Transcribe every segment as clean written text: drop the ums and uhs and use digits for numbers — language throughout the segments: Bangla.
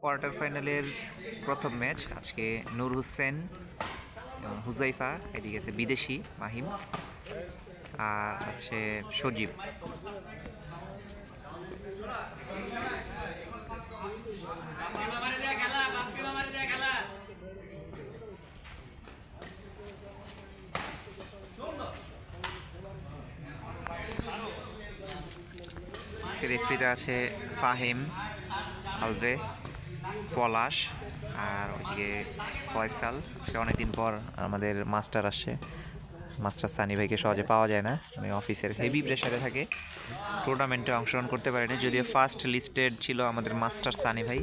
কোয়ার্টার ফাইনালের প্রথম ম্যাচ আজকে নূর হোসেন হুজাইফা, এদিকে আছে বিদেশি মাহিম, আর আছে সজীব। রেফারিতে আছে ফাহিম, আলবে, পলাশ, আর ওইদিকে ফয়সাল। আজকে অনেকদিন পর আমাদের মাস্টার আসছে। মাস্টার সানি ভাইকে সহজে পাওয়া যায় না, উনি অফিসের হেভি প্রেশারে থাকে, টুর্নামেন্টে অংশগ্রহণ করতে পারেনি। যদিও ফার্স্ট লিস্টেড ছিল আমাদের মাস্টার সানি ভাই,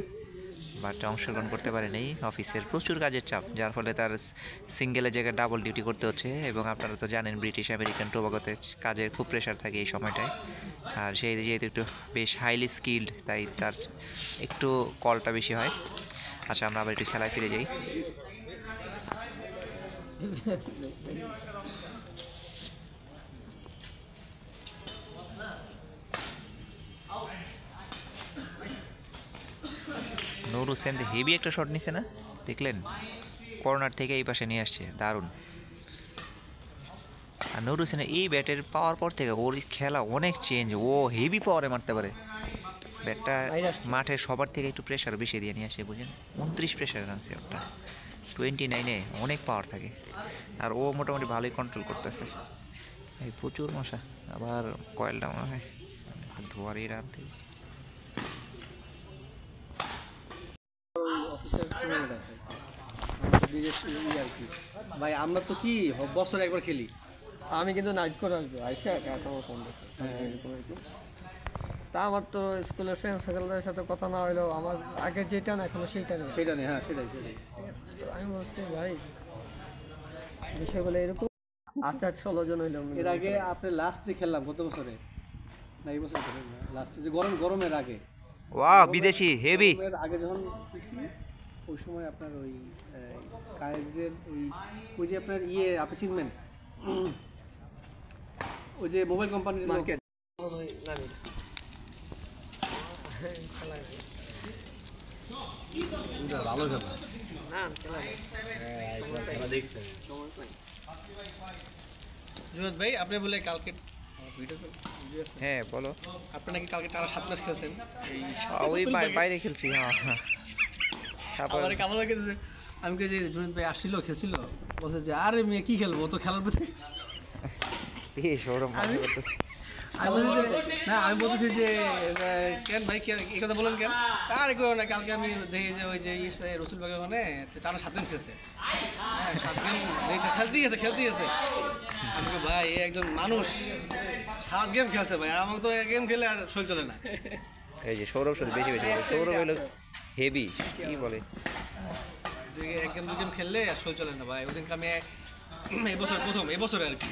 বাট অংশগ্রহণ করতে পারেনি। অফিসের প্রচুর কাজের চাপ, যার ফলে তার সিঙ্গেলের জায়গায় ডাবল ডিউটি করতে হচ্ছে। এবং আপনারা তো জানেন ব্রিটিশ আমেরিকান টোবাগোতে কাজের খুব প্রেশার থাকে এই সময়টায়। আর সেই যেহেতু একটু বেশ হাইলি স্কিল্ড, তাই তার একটু কলটা বেশি হয়। আচ্ছা, আমরা আবার একটু খেলায় ফিরে যাই। নূর হোসেন হেভি একটা শট নিছে না, দেখলেন? কর্নার থেকে এই পাশে নিয়ে আসছে, দারুণ। আর নূর হোসেনের এই ব্যাটের পাওয়ার পর থেকে ওর খেলা অনেক চেঞ্জ। ও হেভি পাওয়ারে মারতে পারে। ব্যাটটা মাঠে সবার থেকে একটু প্রেশার বেশি দিয়ে নিয়ে আসে, বুঝেন? 29 প্রেশারে আনছে ওটা, 29-এ অনেক পাওয়ার থাকে। আর ও মোটামুটি ভালোই কন্ট্রোল করতেছে। এই প্রচুর মশা, আবার কয়েলটা মনে হয় ধোয়ারই রাত থেকে। ভাই আমরা তো কি বছরে একবার খেলি। আমি কিন্তু নাইট করে আসবো, আইসা আমার ফোন দিচ্ছে। তা আমার তো স্কুলের ফ্রেন্ড সার্কেলদের সাথে কথা না হইলেও আমার আগে যেটা না এখনো সেইটা নেই। সেটা নেই, হ্যাঁ সেটাই। আমি বলছি ভাই বিষয়গুলো এরকম 8-16 জন হইলাম। এর আগে আপনি লাস্ট যে খেললাম কত বছরে, না এই বছর লাস্ট যে গরমের আগে, ওয়াও বিদেশি হেভি। গরমের আগে যখন ওই সময় আপনার ওই কায়েজের ওই যে আপনার আপনি চিনবেন ওই যে মোবাইল কোম্পানির মার্কেট ভালো খেলা না খেলা দেখছেন জুয়েদ ভাই, আপনি বলে কালকে হ্যাঁ বলো। আপনি নাকি কালকে টানা 7 ম্যাচ খেলছেন? ওই বাইরে খেলছি, হ্যাঁ। আমার কেমন লাগছে, আমি কে যে জুয়েদ ভাই আসছিল খেলছিল, বলছে যে আরে মেয়ে কি খেলবো, তো খেলার প্রতি এই শোরুম আমি করতেছি। আমি বলতেছি যে কেন ভাই এই কথা বলেন কেন? আর কেউ না, কালকে আমি দেখি যে ওই যে রসুলবাগের ওখানে টানা 7 দিন খেলছে, 7 দিন খেলতেই গেছে। আমি ভাই একজন মানুষ 7 গেম খেলছে ভাই, আর আমাকে তো এক গেম খেলে আর শরীর চলে না। এই যে সৌরভ শুধু বেশি বেশি বলে, সৌরভ হলো হেভি, কি বলে, এক গেম 2 গেম খেললে আর শরীর চলে না ভাই। ওই দিনকে আমি এবছরে আর কি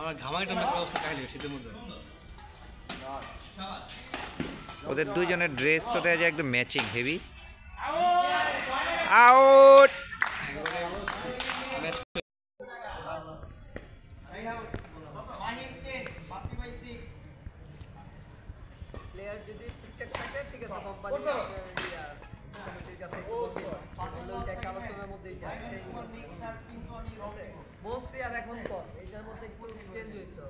আমার ঘামাইটা অবস্থা কাহিল শীতের মধ্যে। ওদের দুইজনের ড্রেস তো দেয়া যায় একদম ম্যাচিং, হেভি। আউট। প্লেয়ার যদি ঠিকঠাক থাকে ঠিক আছে, কোম্পানি কমিটির কাছে একটা আলোচনার মধ্যেই যায়। মোস্টলি আর এখন তো এইটার মধ্যে একটু চেঞ্জ হইতো।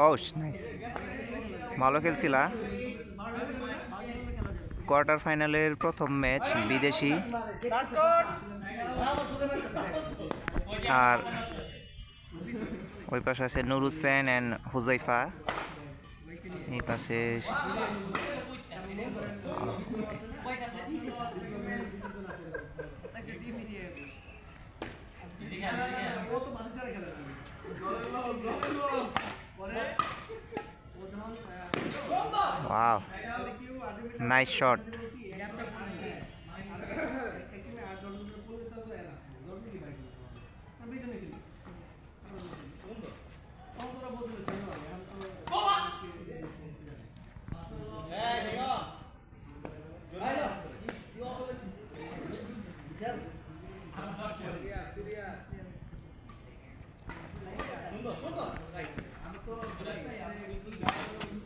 ও নাইস, ভালো খেলছিলা। কোয়ার্টার ফাইনালের প্রথম ম্যাচ বিদেশি আর ওই পাশে আছে নূর হোসেন অ্যান্ড হুজাইফা, এই পাশে wow, nice shot.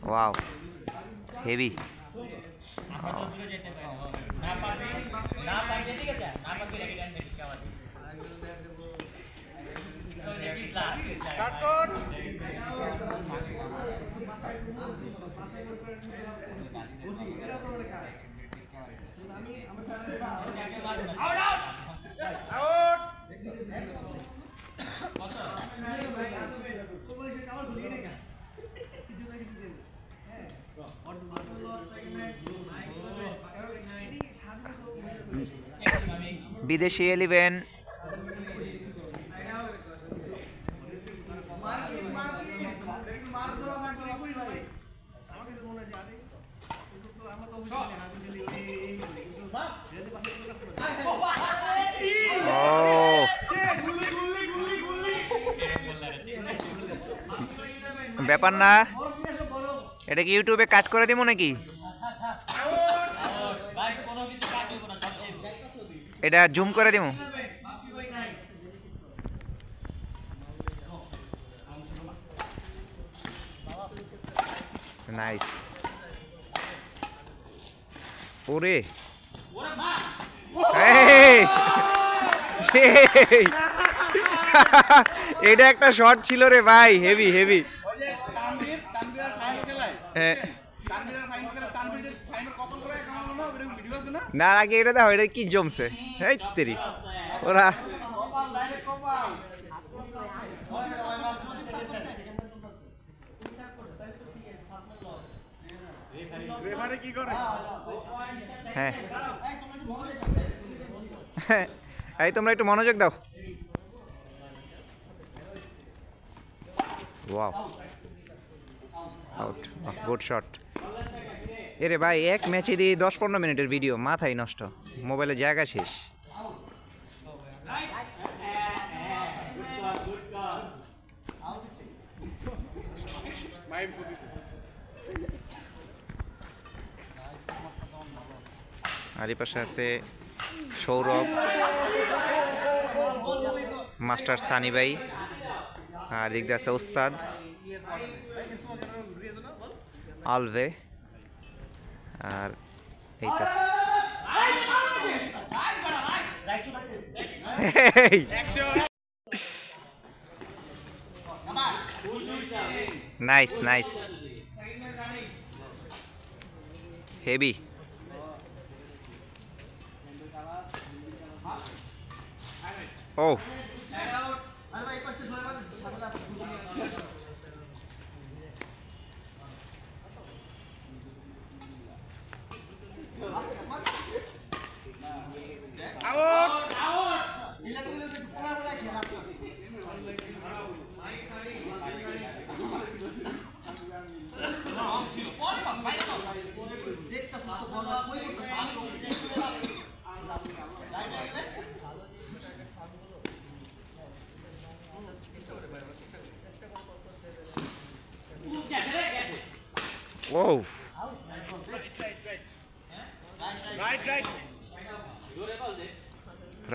Wow, heavy. বিদেশি 11 ব্যাপার না, এটা কি ইউটিউবে কাট করে দিব নাকি? এটা জুম করে দিব। নাইস। ওরে এটা একটা শট ছিল রে ভাই, হেভি হেভি। না আগে এটা দাও, এটা কি জমছে তেরি ওরা। হ্যাঁ এই তোমরা একটু মনোযোগ দাও। Wow, out, good shot. এরে ভাই এক ম্যাচে দিয়ে 10-15 মিনিটের ভিডিও, মাথায় নষ্ট, মোবাইলে জায়গা শেষ। আর এই পাশে আছে সৌরভ, মাস্টার সানি ভাই, আর দিক দিয়ে আছে উস্তাদ আলভে, আর এই তো নাইস নাইস, হেভি। ও Whoa.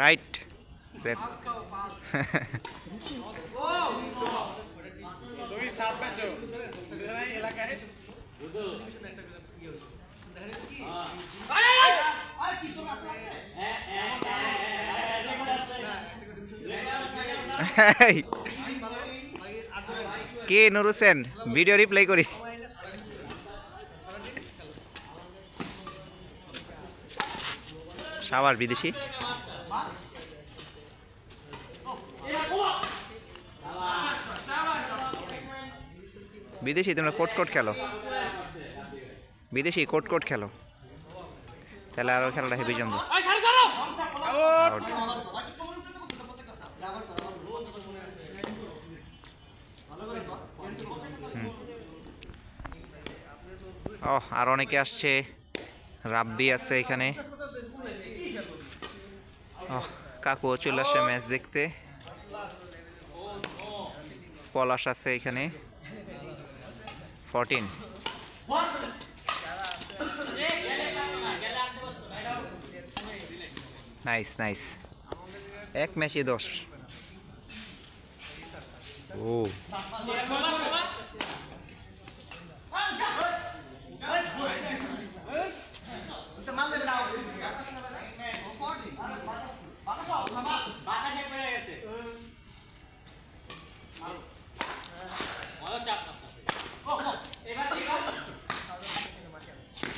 Right. কে নূর হোসেন ভিডিও রিপ্লাই করি। সাবার বিদেশি বিদেশি তোমরা কোট কোট খেলো, বিদেশি কোট কোট খেলো, তাহলে আরও খেলাটা হেভি জমবে। Out. আর অনেকে আসছে, রাব্বি আছে এখানে, কাকুও চলে আসছে ম্যাচ দেখতে, পলাশ আছে এখানে। 14 নাইস নাইস, এক ম্যাচে 10। ও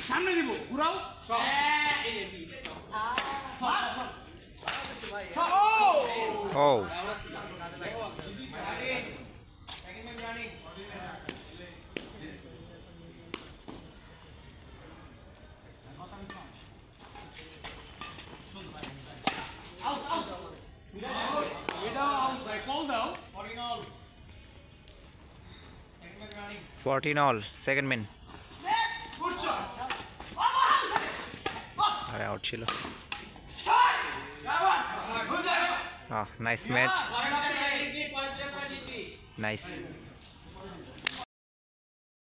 সামনে দিব ঘুরাও ও কল দাও 14 all, সেকেন্ড মিন। আরে আউট ছিল। Nice match, nice.